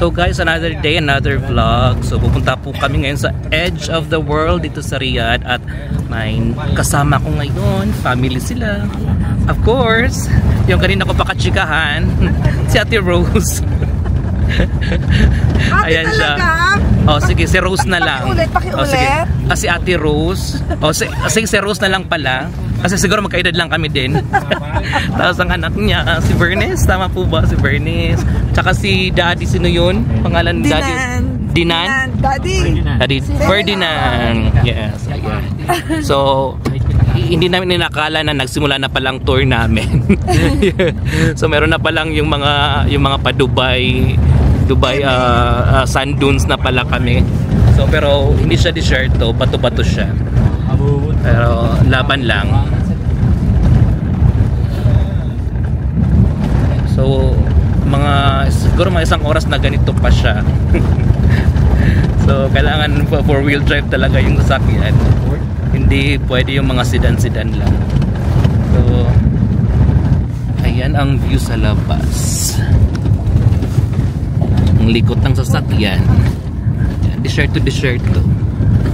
So guys, another day, another vlog. So pupunta po kami ngayon sa edge of the world dito sa Riyadh. At may kasama ko ngayon, family sila. Of course, yung kanina ko pakachikahan, si Ate Rose. Ayan siya. Oh, sige, si Rose na lang. Pakiulit. Oh, sige. Si Ate Rose. Oh, sige, si Rose na lang pala. Kasi siguro magkaedad lang kami din. Tapos ang anak niya, si Bernice. Tama po ba si Bernice? Tsaka si Daddy, sino yun? Pangalan Daddy? Dinan? Daddy Ferdinand. Yes. Ayan. So, hindi namin ninakala na nagsimula na palang tour namin. So, meron na palang yung mga pa-Dubai sand dunes na pala kami. So, pero hindi siya desierto, bato-bato siya. Pero laban lang. So siguro mga isang oras na ganito pa siya. So kailangan four wheel drive talaga yung sasakyan. Hindi pwede yung mga sedan lang. So ayan ang view sa labas. Ang likot ng sasakyan. Desert to desert to.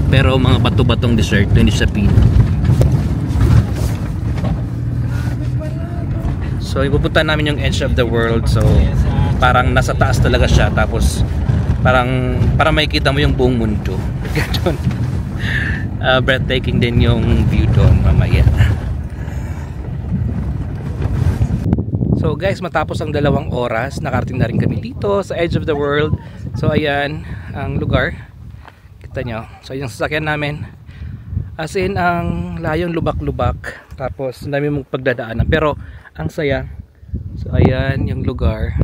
Pero mga bato-batong desert, hindi siya pino. So ipupunta namin yung edge of the world. So parang nasa taas talaga siya. Tapos parang makikita mo yung buong mundo. Breathtaking din yung view doon mamaya. So guys, matapos ang 2 oras, nakarating na rin kami dito sa edge of the world. So ayan ang lugar. Nyo. So yung sasakyan namin, as in ang layong lubak-lubak, tapos dami mong pagdadaanan, pero ang saya. So ayan yung lugar.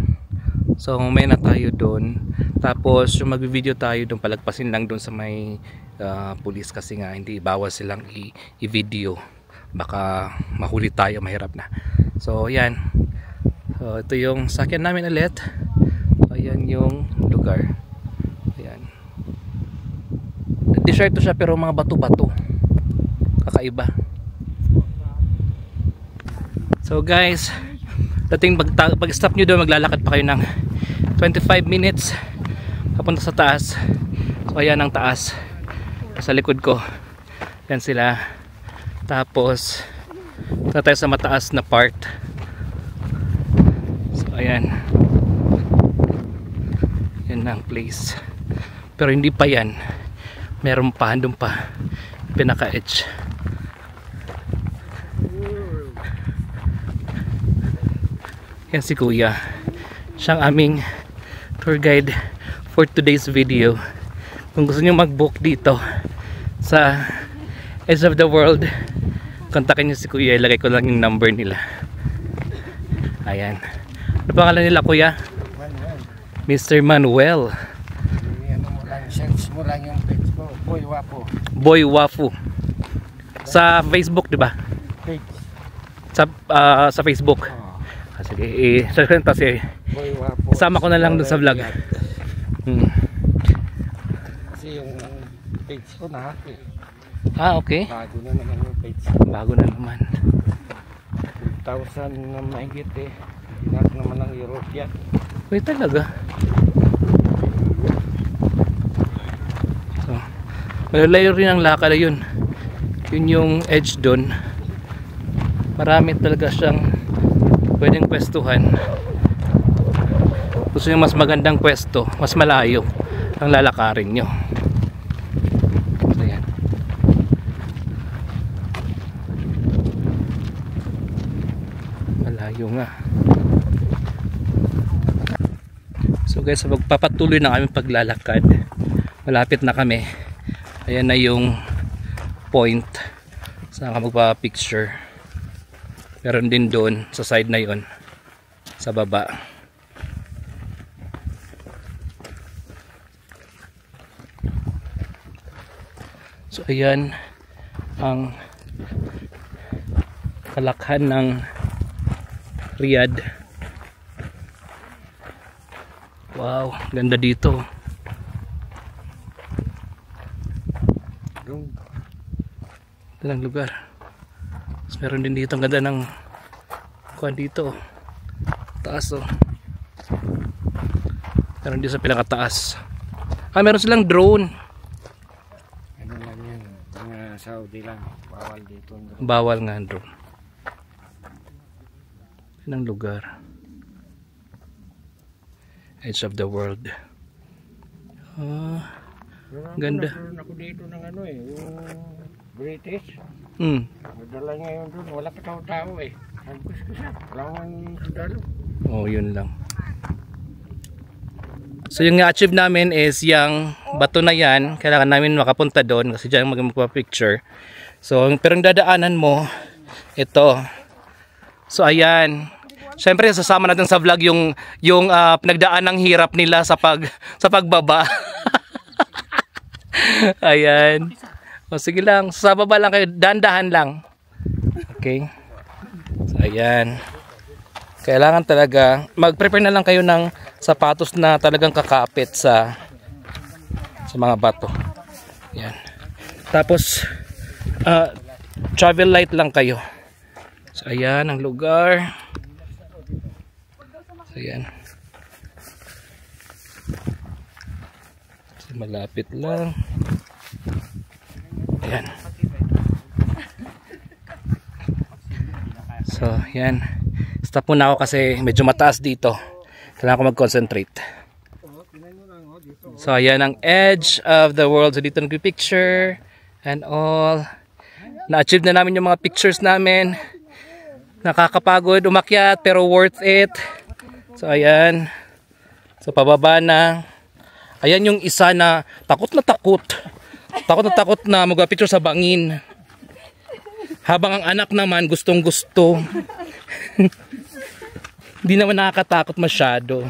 So may na tayo doon. Tapos yung mag-video tayo doon, palagpasin lang doon sa may police kasi nga hindi bawal silang i-video, baka mahuli tayo, mahirap na. So ayan, so ito yung sasakyan namin ulit. So, ayan yung lugar. Desierto siya pero mga bato-bato, kakaiba. So guys, dating pag-stop nyo doon, maglalakad pa kayo ng 25 minutes papunta sa taas. So ayan ang taas sa likod ko, yan sila. Tapos na tayo sa mataas na part. So ayan, yan ang place, pero hindi pa yan. Meron pa, doon pa, pinaka-edge. Yan si Kuya. Siyang aming tour guide for today's video. Kung gusto nyo mag-book dito sa edge of the world, kontakin nyo si Kuya. Ilagay ko lang yung number nila. Ayan. Ano pangalan nila, Kuya? Mr. Manuel. Search mo lang yung page ko, Boy Wafu. Boy Wafu. Sa Facebook, di ba? Page. Sa Facebook. Oh. Sige, i-search ko kasi Boy Wafu. isama ko na lang dun sa vlog. Kasi yung page ko na hack eh. Ah, okay. Bago na naman yung page. Bago na naman. 2,000 na mahigit eh. Hinack naman ng European. Uy, talaga. Malalayo rin ang lakad yun. Yun yung edge doon. Marami talaga siyang pwedeng pwestuhan. Gusto nyo mas magandang pwesto, mas malayo ang lalakarin nyo. So yan. Malayo nga. So guys, magpapatuloy na kami paglalakad. Malapit na kami. Ayan na yung point saan ka magpa-picture. Meron din doon sa side na yon, sa baba. So ayan ang kalakhan ng Riyadh. Wow, ganda dito. Gandang lugar. Tapos meron din dito, ang ganda ng kuwan dito, taas oh. Pero hindi sa pinakataas. Meron silang drone. Ano lang yan, mga Saudi lang. Bawal dito. Bawal nga drone. Yan ang lugar. Edge of the world. Ganda. Nagkaroon ako dito ng ano eh, yung British. Nadala niya yun doon, wala pa tao eh. Nagpus ko siya, wala akong sundalo. Oh, yun lang. So yung na-achieve namin is yung bato na yan. Kailangan namin makapunta doon kasi dyan magpa-picture. So pero yung dadaanan mo, ito. So ayan. Siyempre sasama natin sa vlog yung pinagdaan ng hirap nila sa pagbaba. Ayan. O sige lang, sa baba lang kayo, dandahan lang. Okay. So ayan. Kailangan talaga mag-prepare na lang kayo ng sapatos na talagang kakapit sa mga bato. Yan. Tapos travel light lang kayo. So ayan ang lugar. So ayan. So, malapit lang. Ayan. So ayan. Stop muna ako kasi medyo mataas dito. Kailangan ko mag-concentrate. So ayan ang edge of the world. So dito nag-picture and all. Na-achieve na namin yung mga pictures namin. Nakakapagod umakyat pero worth it. So ayan. So pababa na. Ayan yung isa na takot na takot. Takot na takot na mag-picture sa bangin. Habang ang anak naman gustong gusto. Hindi naman nakakatakot masyado.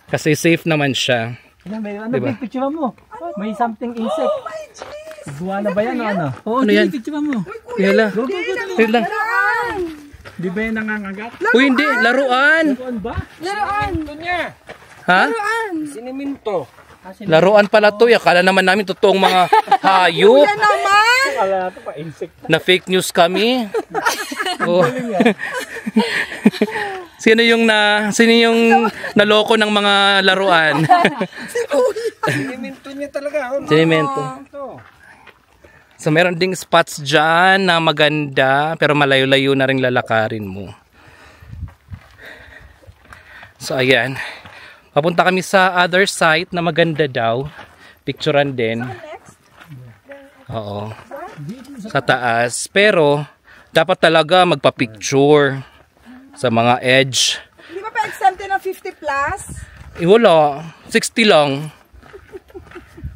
Kasi safe naman siya. Ano diba? picture mo? May something insect. Buwan na ba yan o ano? Oo, Ano yan? picture mo. Kaya lang. Di ba yan nangangagat? Uy, hindi. Laruan. Buwan ba? Ito niya, Ha? siniminto. Laruan pala to. Akala naman namin totoong mga hayop. Akala natin pa insect. Na fake news kami. Oh. Sino yung naloko ng mga laruan? Siniminto niya talaga. Sinimento. So meron ding spots dyan na maganda pero malayo-layo na rin lalakarin mo. So ayan. Papunta kami sa other site na maganda daw. Picturean din. Oo. Sa taas. Pero dapat talaga magpa-picture sa mga edge. Hindi ba pa-exempted ng 50 plus? Wala. 60 lang.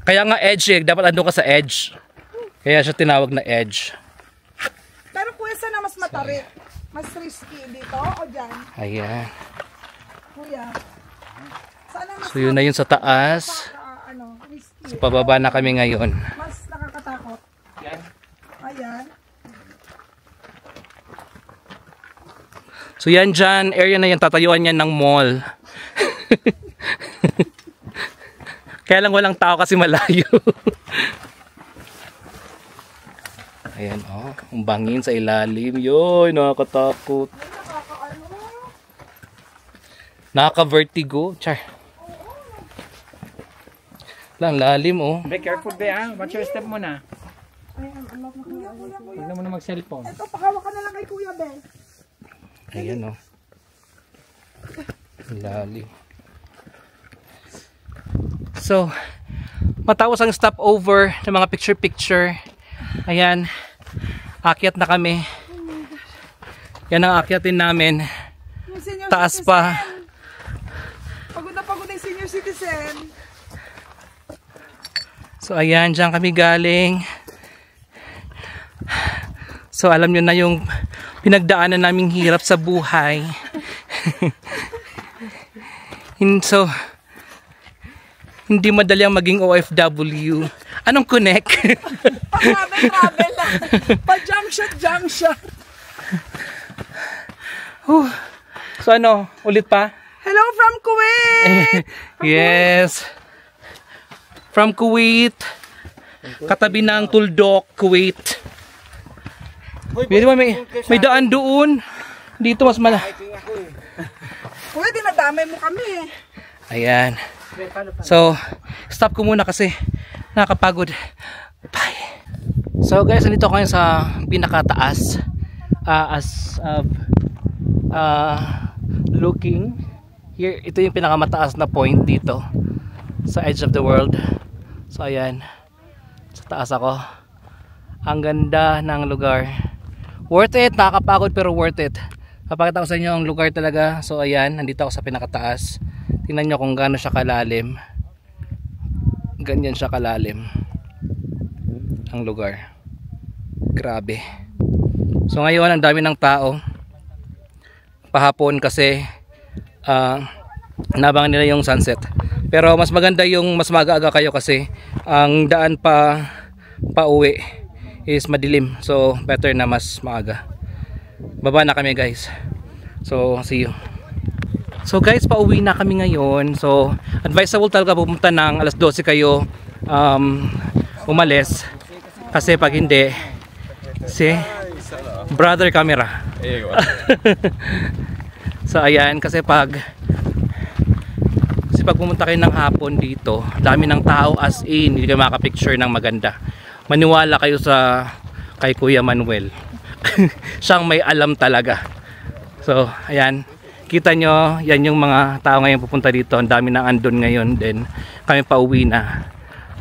Kaya nga edge eh. Dapat andun ka sa edge. Kaya siya tinawag na edge. Pero kuya, saan na mas matarik? Mas risky dito o dyan? Ayan. Kuya. Saan na mas So yun na yun sa taas. risky? So pababa na kami ngayon. Mas nakakatakot? Ayan. So yan dyan, area na yan, tatayuan yan ng mall. Kaya lang walang tao kasi malayo. Ayan, oh, ang bangin sa ilalim. Yoy, nakakatakot. Nakaka-vertigo. Char. Lang, lalim, oh. Be careful be ah. Watch your step muna. Kuya. Huwag na muna mag-cellphone. Ito, pakawa ka na lang kay Kuya Ben. Ayan, oh. Lalim. So, matapos ang stopover ng mga picture-picture. Ayan. Akyat na kami. Yan ang akyatin namin. Yung senior Taas citizen. pa. Pagod na pagod yung senior citizen. So, ayan. Diyan kami galing. So, alam nyo na yung pinagdaanan naming hirap sa buhay. So, hindi madali ang maging OFW. Anong connect? Pa-travel lang. Pa-junction. So ano, ulit pa? Hello from Kuwait! Yes. From Kuwait. Katabi ng Tuldok, Kuwait. Di ba may daan doon? Dito mas Kuya, dinadamay mo kami. Ayan. So, stop ko muna kasi nakakapagod. Bye! So guys, nandito kayo sa pinakataas as of looking here. Ito yung pinakamataas na point dito sa edge of the world. So ayan, sa taas ako. Ang ganda ng lugar. Worth it, nakakapagod pero worth it. Papakita ko sa inyo ang lugar talaga. So ayan, nandito ako sa pinakataas. Tingnan nyo kung gaano siya kalalim. Ganyan siya kalalim ang lugar. Grabe. So ngayon ang dami ng tao. Pahapon kasi nabangan nila yung sunset. Pero mas maganda yung mas maaga-aga kayo kasi ang daan pa uwi is madilim. So better na mas maaga. Baba na kami guys. So see you. So guys, pauwi na kami ngayon. So advisable talaga pumunta ng alas 12 kayo umalis. Kasi pag hindi, si brother camera. So ayan, kasi pag pumunta kayo ng hapon dito, dami ng tao as in, hindi kayo makapicture ng maganda. Maniwala kayo kay Kuya Manuel. Siyang may alam talaga. So ayan, kita nyo, yan yung mga tao ngayon pupunta dito. Ang dami nang andun ngayon, then kami pauwi na.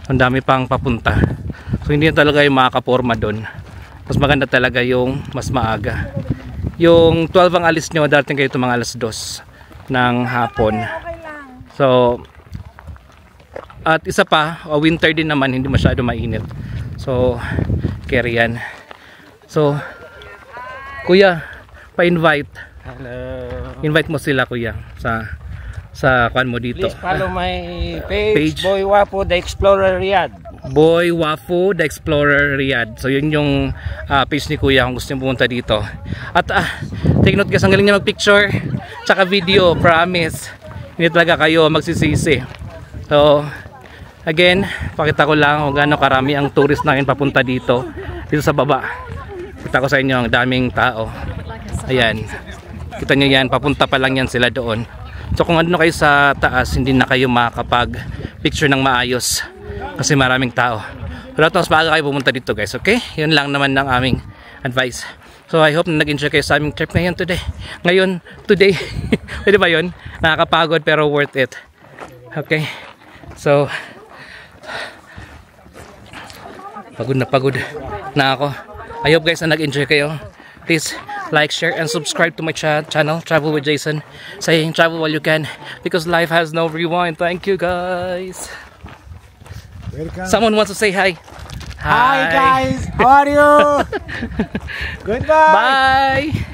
Ang dami pang papunta. So hindi talaga yung makakaporma doon. Mas maganda talaga yung mas maaga. Yung 12 ang alis nyo, darating kayo ito mga alas 2 ng hapon. So at isa pa, winter din naman, hindi masyado mainit. So carry yan. So Kuya, pa-invite. Hello. Invite mo sila Kuya sa kwan mo dito. Please follow my page. Boy Wapo the Explorer Riyadh. Boy Wapo the Explorer Riyadh. So yun yung page ni Kuya kung gusto niyo pumunta dito. At take note guys, ang galing niya mag-picture tsaka video, promise. Hindi talaga kayo magsisisi. So again, pakita ko lang kung gaano karami ang tourist namin papunta dito sa baba. Kita ko sa inyo ang daming tao. Ayan. Kita nyo yan, papunta pa lang yan sila doon. So kung ano kayo sa taas, hindi na kayo makakapag picture ng maayos kasi maraming tao. Pero mas maaga kayo pumunta dito guys, okay? Yun lang naman ng aming advice. So I hope na nag-enjoy kayo sa aming trip ngayon today. Pwede ba yun? Nakakapagod pero worth it. Okay? So pagod na ako. I hope guys na nag-enjoy kayo. Please like, share, and subscribe to my channel, Travel with Jason. Saying travel while you can, because life has no rewind. Thank you guys. Welcome. Someone wants to say hi. Hi guys, how are you? Goodbye. Bye.